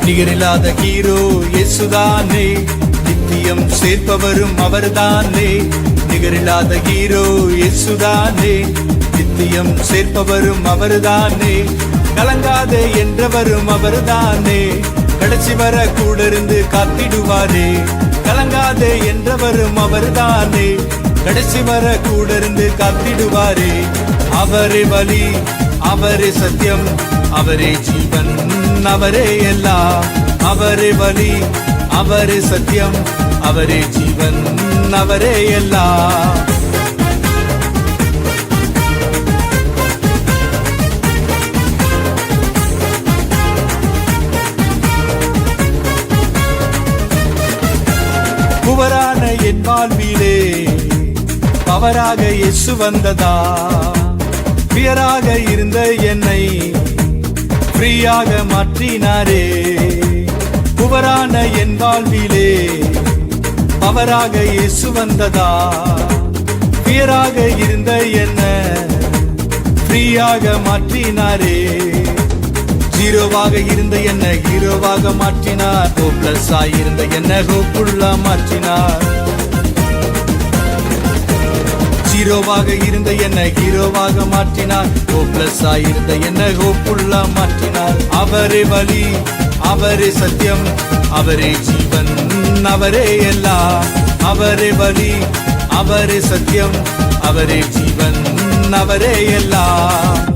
நிகரில்லாத hero இயேசுதானே, நித்தியம் சேர்ப்பவரும் அவர்தானே. நிகரில்லாத hero இயேசுதானே, நித்தியம் சேர்ப்பவரும் அவர்தானே. கலங்காதே என்றவரும் அவர்தானே, கடைசி வர கூட இருந்து காத்திடுவாரே. கலங்காதே என்றவரும் அவர்தானே, கடைசி வர கூட இருந்து காத்திடுவாரே. அவரே வழி, அவரே சத்தியம், அவரே ஜீவன், அவரே எல்லாம். அவரே வழி, அவரே சத்தியம், அவரே ஜீவன், அவரே எல்லாம். புவரான என் வாழ்விலே பவராக இயேசு வந்ததா, பியராக இருந்த என்னை ஃப்ரீயாக மாற்றினாரே. புவரான என் வாழ்விலே பவராக இயேசு வந்ததா, பியராக இருந்த என்னை ஃப்ரீயாக மாற்றினாரே. ஜீரோவாக இருந்த என்ன ஹீரோவாக மாற்றினார், ஹோப்லெஸ் ஆயிருந்த என்ன ஹோப்புள்ளா மாற்றினார். ஜீரோவாக இருந்த என்ன ஹீரோவாக மாற்றினார், ஹோப்லெஸ் ஆயிருந்த என்ன ஹோப்புள்ளா மாற்றினார். அவரே வழி, அவரே சத்தியம், அவரே ஜீவன், அவரே எல்லாம். அவரே வழி, அவரே சத்தியம், அவரே ஜீவன், அவரே எல்லாம்.